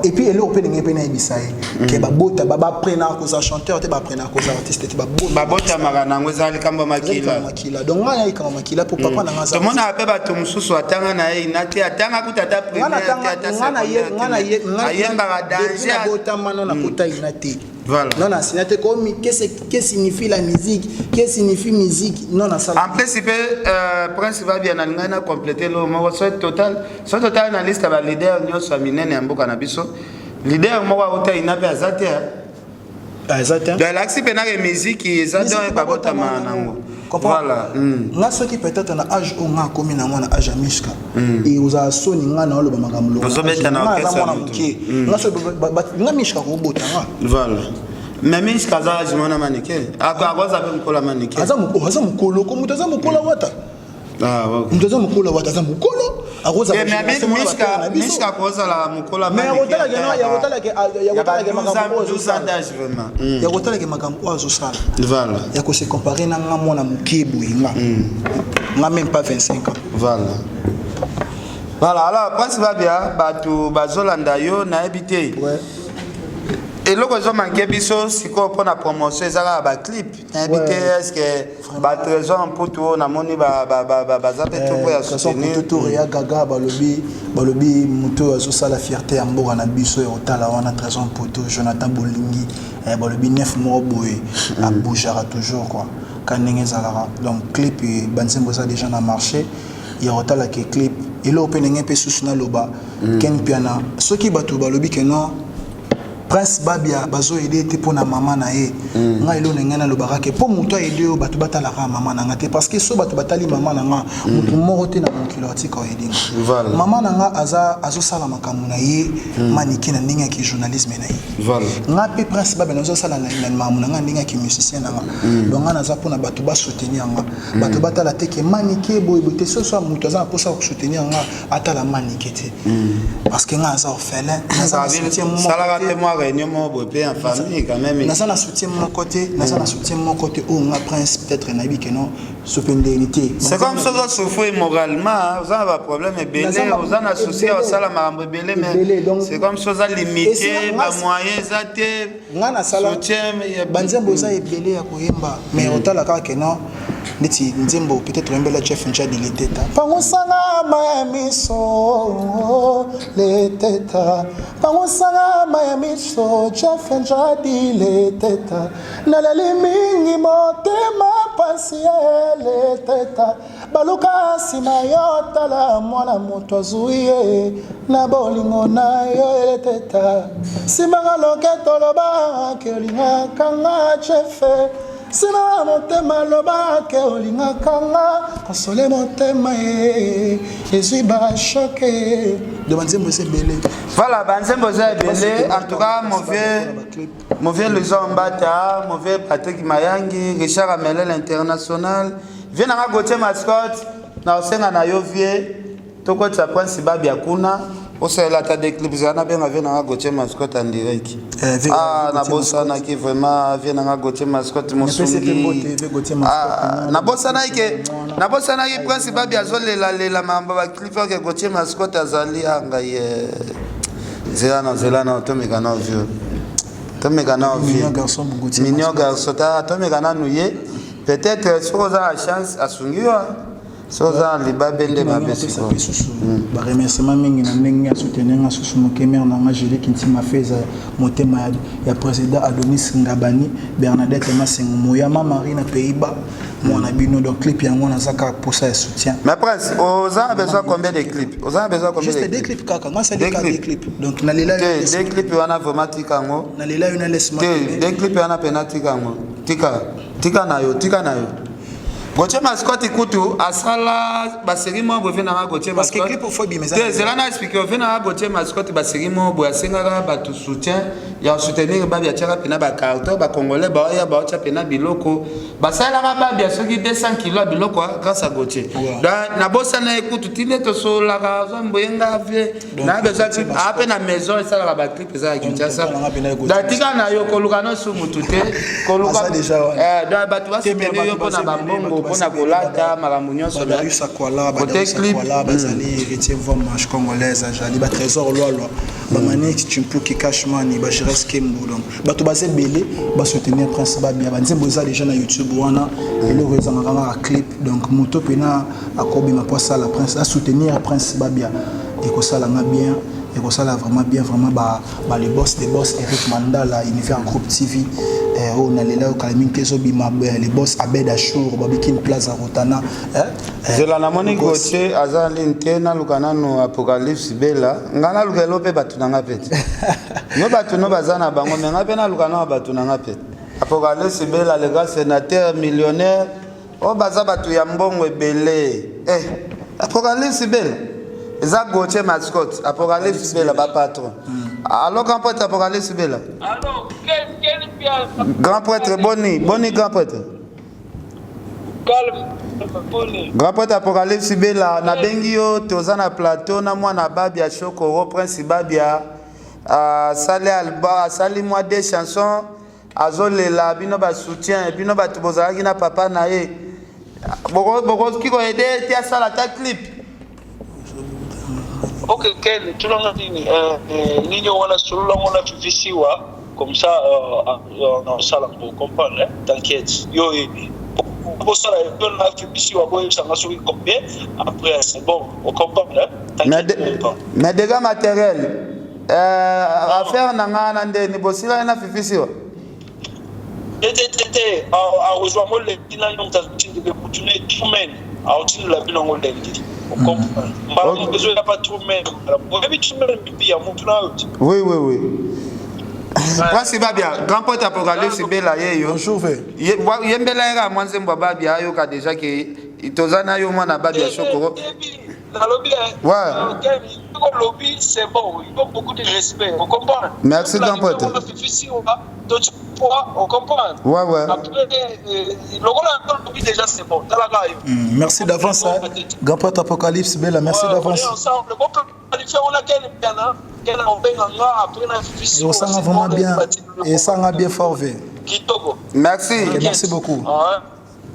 Et puis, elle open une peine ibisaï. Que babota baba prena cause chanteur, te ba prena cause artiste, te babota marana ngozali kamba makila. Donc moi y kamba makila pour papa na ngaza. Tout le monde a peba to mususu atanga na ye inati atanga kutata premier ata ngana ayemba danger babota mano na kuta inati. Voilà. Non, c'est comme qu'est-ce signifie la musique, qu'est-ce signifie musique, non, ça. En principe, Prince va bien en compléter le mot total. Soit total na liste ba leader nyo so minene amboka na biso. Leader mo wa ota inape azate. Azate. De l'axi pena que musique ezate ba bota manango. Voilà. Nga soki peut-être na âge o nga komi na mwana âge mishka. Et oza soni nga na oloba makamlo. Ozo beta na orchestre. Nga so nga mishka ko bota nga. Voilà. Mais mishka za jimona manike. Akwaza pe mkola manike. Aza mukolo ko mutaza mukola wata. Ah, okay. Mutaza mukola wata za mukolo. Akoza mishka koza la mukola manike. Mais ya kotala ke makambo ozo d'âge vraiment. Ya kotala ke makambo ozo sala. Voilà. Ya ko se comparer na nga mwana mukebu nga. Nga même pas 25 ans. Voilà. Voilà, alors Prince va bien, batu bazolanda yo na habité. Ouais. Et le réseau manqué biso siko pour la promotion ezala ba clip. Habité est-ce que ba trésor pour tout na moni ba zape tout pour ya soutenir. Tout ya gaga balobi muto azo sala fierté ya mboka na biso ya otala wana trésor pour tout Jonathan Bolingi balobi 9 mois boy a bougera toujours quoi. Kanenge zala donc clip banzembo ça déjà na marché. Il y a otala ke clip et là open ngé pe susuna loba ken piana soki bato balobi ke non Prince Babia bazo aider te pona maman na ye nga elo ngena lobaka ke po muto aider o bato batala ka maman na nga te parce que so bato batali maman na nga muto moko te na mokilo atika aider voilà maman na nga azo sala makambo na ye maniki na ndenge ki journalisme na ye voilà nga pe Prince Babia nazo sala na maman na nga ndenge ki musicien na nga donc nga naza pona bato ba soutenir nga bato batala te ke maniki boy te so muto aza posa ko soutenir nga atala maniki te parce que nga aza orphelin naza soutien mo réunion en famille quand même. Nous avons soutien mon côté, nous avons soutien mon côté. Oh, on a Prince peut-être un avis que non, soupendérité. C'est comme ça que souffrir moralement, vous avez un problème belé, vous avez un souci au salam à belé, mais c'est comme ça limité, ma moyen zate. Ngana salam. Soutien, banzembo za belé à koyemba, mais autant la cas que non. Niti nzembo peut-être un bel chef nja de l'état. Pangosanga Miami so l'état. Pangosanga Miami so chef nja de l'état. Na la limingi motema pasi l'état. Baluka sima yota la mwana moto azuye na bolingo na yo l'état. Simanga loketo loba kelinga kanga chef. Sina motema loba ke olinga kanga konsole motema ezui ba choqué de banzembo c'est belé voilà banzembo c'est belé en tout cas mauvais les Mbata mauvais Patrick Mayangi Richard Amele l'international vient na gote mascotte na osenga na yo vie toko tsa Prince Babia kuna osa la ta des clips zana bien avec na gote mascotte en direct na bossa na ki vraiment vient na gote mascotte mosungi na bossa na ke Prince Babia zolela mamba ba clip ke gote mascotte azali anga ye zelana to mekana vieux to mekana vieux mignon garçon to mekana nouye peut-être si vous avez la chance à sungiwa soza libabende mabesiko ba remerciement mingi na ndenge ya soutenir nga susu mokemer na nga Julie Kintima Feza motema ya président Adonis Ngabani Bernadette Masengo Moyama Marie na Pays-Bas mwana bino donc clip yango na zaka pour ça soutien. Mais Prince, aux a besoin combien de clips? Aux a besoin combien de clips? Juste des clips kaka, moi c'est des clips. Donc na lela des clips wana vraiment tikango. Na lela una laisse moi. Des clips wana penalty kango. Tika na yo. Gauthier Mascotte kutu asala baseri mo bo vena Gauthier parce que Mascotte clip faut bien mais te zela na expliquer vena Gauthier Mascotte baseri mo bo asenga ba tu soutien ya soutenir ba bia tchaka pena ba carton ba congolais ba ya ba tcha pena biloko basala ba bia soki 200 kg biloko grâce à Gauthier na bossa na ekutu tine to so la raison mbenga vie na besoin a pe na maison et ça la ba clip ça à Kinshasa da tika na yo koluka no su mutute koluka da ba tu va soutenir yo pona ba bongo pona kolata makambo nyonso la rue Sakwala Sakwala bazali héritier marche congolaise jali ba trésor loi ba manix Chimpuki Cashman ba Jires Kembo donc bato bazé belé ba soutenir Prince Babia ba nzembo za déjà na YouTube wana le rezanga kanga clip donc moto pena akobi ma posa la Prince à soutenir Prince Babia et que ça la bien et que ça là vraiment bien vraiment ba les boss des boss Eric Mandala Univers Group TV on a là au Kalamine Kezo bima les boss Abed Achour Babikin Plaza Rotana zela na moni Gauthier azali ntena lukana no Apocalypse Bella ngana lukelo pe batu nanga pete yo batu no bazana bango menga pe na lukana batu nanga pete Apocalypse Bella le gars sénateur millionnaire o baza batu ya mbongo ebele Apocalypse Bella eza Gauthier Mascotte Apocalypse Bella ba patron alors grand prêtre Apocalypse Bella alors quel bien grand prêtre Boni grand prêtre calme Boni grand prêtre Apocalypse Bella na bengi yo toza na plateau na mwana Babia Chokoro Prince Babia sali alba sali moi des chansons azolela bino ba soutien bino batu bozalaki na papa na ye boko kiko aider tia sala ta clip. Ok, Ken, tu l'as dit, Nino, on a solo, on a fait comme ça, on ça pour comprendre, t'inquiète. Yo, pour ça, on a fait ici, on a fait combien, après, c'est bon, on comprend, mais dégâts matériels, affaire n'a pas de négocier, on a fait ici. A rejoint moi les dîners ont tenu de continuer tout même à utiliser la ville en Hollande. On comprend. Malgré que je n'ai pas tout même. Vous avez tout même puis à mon out. Oui. Prince Babia, grand pote Apocalypse Bella yo. Bonjour. Yembela era mwanze mbwa Babia yo ka déjà que itozana yo mwana Babia Chokoro. Dans le lobby, le lobby, c'est bon. Il faut beaucoup de respect. On comprend. Merci, grand pote. On comprend. Ouais. Après, le lobby, déjà, c'est bon. Merci d'avance, grand pote Apocalypse Bella. Merci d'avance. Ensemble. On a quel on s'en vraiment bien. Et ça va bien fort. Merci beaucoup.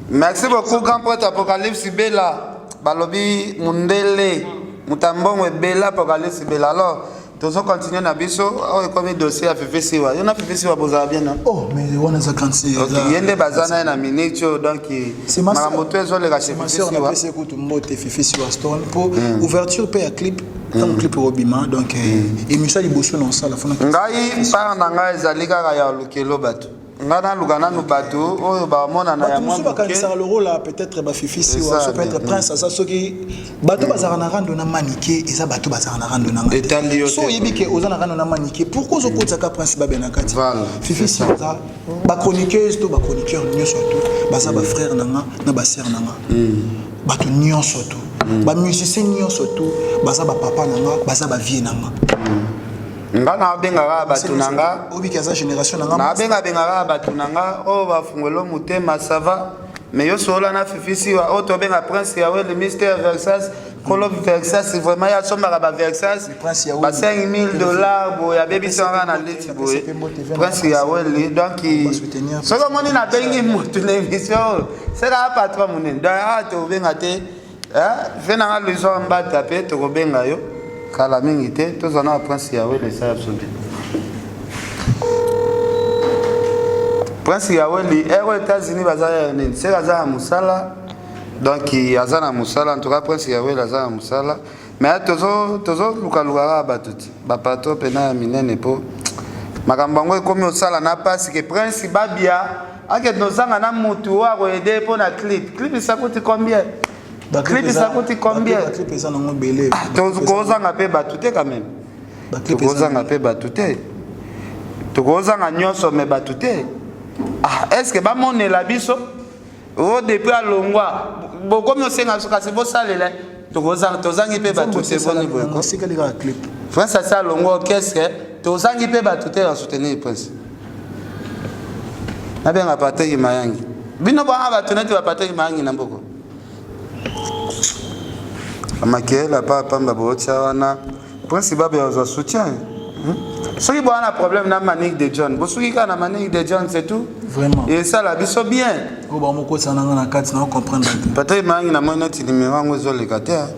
Merci beaucoup, grand pote Apocalypse Bella. Balobi Mundele Mutambongo Bella Apocalypse Bella. Alors, tous on continue na biso, on comme dossier à FFC wa. On a FFC wa boza bien non? Oh, mais on a ça quand c'est. OK, yende bazana na minicho donc maramoto ezo le cacher FFC wa. On a fait écoute mbote FFC wa stone pour ouverture pe à clip. Comme clip Robima donc émission liboso non ça la fona. Ngai par na ngai ezalika ya lokelo bato. Ngana lugana no bato oyo ba mona na ya mwa kanisa le rôle là peut-être ba fifisi ou ça peut être prince ça soki bato bazara na rando na manike eza bato bazara na rando na ngati so yibike ozana rando na manike pourquoi zo kotsa ka prince ba benakati fifisi za ba chroniqueuse to ba chroniqueur nyonso to baza ba frère nanga na ba sœur nanga bato nyonso to ba musicien nyonso to baza ba papa nanga baza ba vie nanga ngana bengaka batu nanga obiki za génération nanga na bengaka batu nanga o bafungolo mutema ça va mais yo sola na fifisi wa auto benga prince ya le mystère Versace kolo Versace vraiment ya somba ba Versace ba $5,000 bo ya baby sanga na leti boy prince ya wele donc so comme on na bengi mutu na émission c'est la patron munen da to benga te vena nga lezo mbata pe to benga yo kala mingi te tozana prince yawe le sa absolu prince yawe li ero États-Unis bazaya nini c'est kaza musala donc azana musala en tout cas prince yawe azana musala mais tozo luka batuti ba pato pena minene po makambango ekomi osala na pasi ke prince Babia ake nozanga na mutu wa ko aider pour na clip ça coûte combien? Clip ça coûte combien? Clip ça non belé. Tokozanga pe batute quand même. Tokozanga pe batute. Tokozanga nyonso me batute. Est-ce que ba monela biso? Oh, depuis à Longwa, beaucoup de gens sont cassés pour ça, les tozangi pe batute boni boyko. France ça Longwa orchestre, tozangi pe batute à soutenir Prince. Na bien à partir mayangi. Bino ba batune tu va partir mayangi na mboko. Amakela papa mbabocha wana. Prince babe ya soutien. Soki bon un problème na Manique de John. Bosuki ka na Manique de John c'est tout. Vraiment. Et ça la biso bien. Ko ba moko sana na kati na comprendre. Peut-être mangi na moi notre numéro ngozo le kata.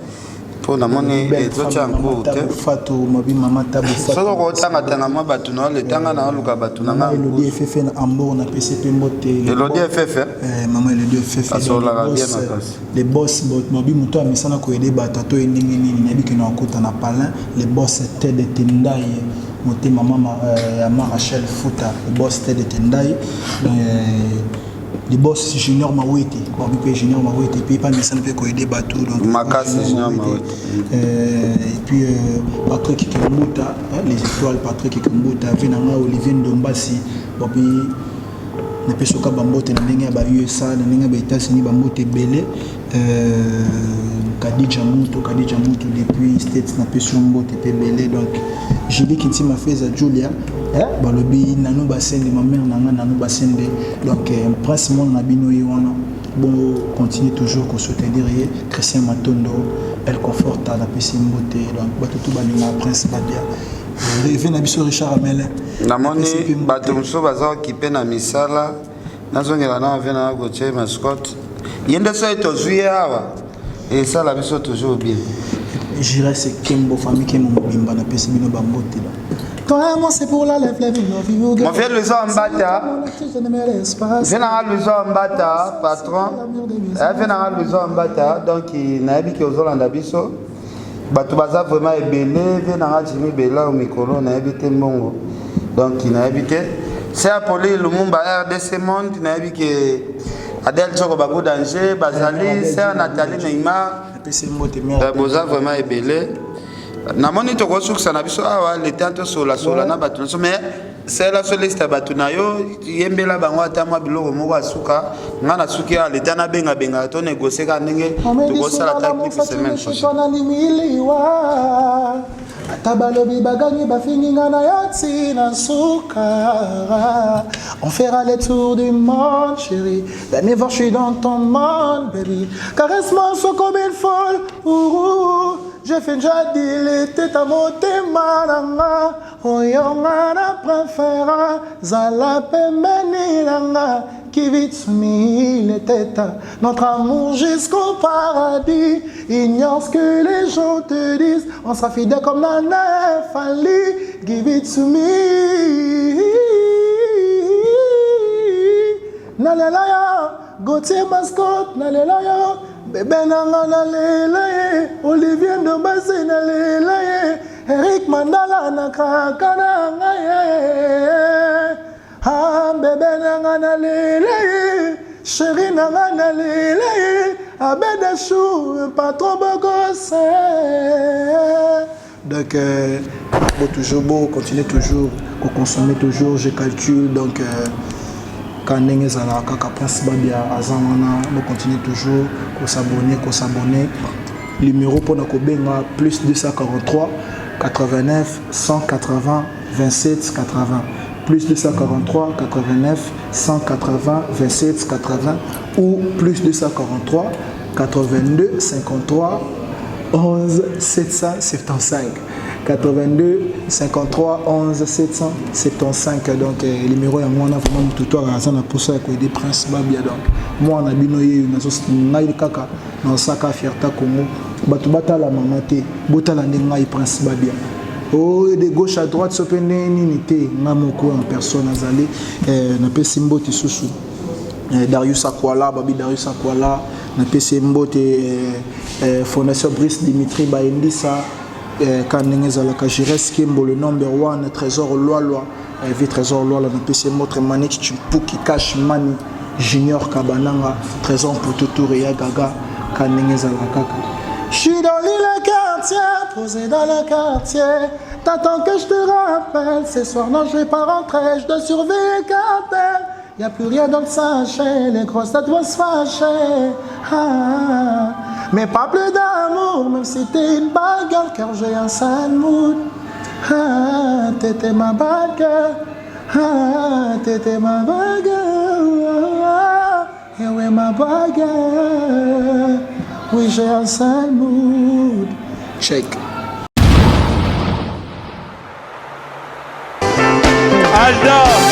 Pour na moni ezo chango te. Fatou mabi mama tabu fatou. Soko ko tanga tanga mo batu na le tanga na luka batu na nga. Elodie FF na Ambo na PCP Mbote. Elodie FF. Maman Elodie FF. Les boss mabi muto amisana ko aider batu to endingi nini na biki na kota na palin. Les boss étaient de Tendai. Monté maman Rachel Fouta, le boss était de Tendai. Le boss Junior Mawete, Junior Mawete, puis pas Nissan peut aider Batou. Makas Junior Mawete. Et puis Patrick Kimbuta, les étoiles Patrick Kimbuta, Venanga Olivier Ndombasi, Bobby. Na pesoka bambote na ndenge ba USA na ndenge ba États-Unis bambote belé Kadija Mutu depuis States na peso mbote pe belé donc Julie Kinti m'a fait à Julia balobi nanu basende ma mère nanga nanu basende donc prince mon na bino wana bon continue toujours qu'on soutenir Christian Matondo elle conforte à la peso mbote donc batutu balinga prince Badia rêve na biso Richard Amel na moni batumso baza ki pe na misala nazongela na vena go che mascotte yende so eto zuye awa et ça la biso toujours bien j'irai c'est Kimbo famille qui mon bimba na pesi bino bambote toi moi c'est pour la lève mon frère le en bata vena le en bata patron vena le en bata donc na bi ke ozolanda biso bato baza vraiment ebele ve na Jimmy Bela au micro na habité mbongo donc il na habité c'est appelé Lumumba RDC monde na habité Adel Choko Bago danger bazali c'est Nathalie Neymar boza vraiment ebele na moni to ko suksa na biso awa le tanto sola na bato mais c'est la seule liste bato na yo yembela bango ata mwa biloko moko asuka nga na suki ya leta na benga to négocier ka ndenge to ko sala ta clip semaine prochaine Tabalobi bagani bafingi ngana yati na suka. On fera les tours du monde, chérie. Dernier fois, je suis dans ton monde, baby. Caresse-moi, sois comme une folle. Ouh, j'ai fait déjà dit l'été à monter mananga. Oyongana préféra, zalape menilanga. Qui vit soumis les têtes, notre amour jusqu'au paradis. Ignore ce que les gens te disent, on sera fidèle comme la nef Ali. Give it to me. Nalelaya, Gauthier mascotte, nalelaya. Bébé nanga nalelaye, Olivier Ndombasi nalelaye, Eric Mandala nakakana ngaye. Ah bébé nanga nalelaye, chérie nanga nalelaye, abedachou pas trop bogosse. Donc toujours beau, continuer toujours, consommer toujours, je calcule donc quand ndenge zala kaka Prince Babia azamana, on continue toujours qu'on s'abonner. Numéro pour nako benga plus 243 89 180 27 80. Plus 243 89 180 27 80 ou plus 243 82 53 11 775 82 53 11 775 donc le numéro ya mwana vraiment tuto azana pour ça ko aider Prince Babia donc moi na bino ye na kaka na saka fierté Congo batu batala mamate botala ndenga Prince Babia. Oh, de gauche à droite, c'est une unité. Namoko en personne azali. Na pesi mbote susu. Darius Akwala, Babi Darius Akwala. Na pesi mbote Fondation Brice Dimitri Baendisa. Kanenge zalaka Jires Kimbo le number 1 Trésor Loa. Vie Trésor Loa na pesi mbote Manich Chimpuki Cash Mani Junior Kabananga Trésor Pototo Ria Gaga Kanenge zalaka. Je suis dans l'île quartier, posé dans le quartier. T'attends que je te rappelle. Ce soir, non, je vais pas rentrer. Je dois surveiller le cartel. y a plus rien dans le sachet, les grosses têtes vont se fâcher. Ah, mais pas plus d'amour, même si t'es une bagarre, car j'ai un sale mood. Ah, t'étais ma bagarre. Ah, t'étais ma bagarre. Et oui, ma bagarre. Oui, j'ai un sale mood. Shake. Alda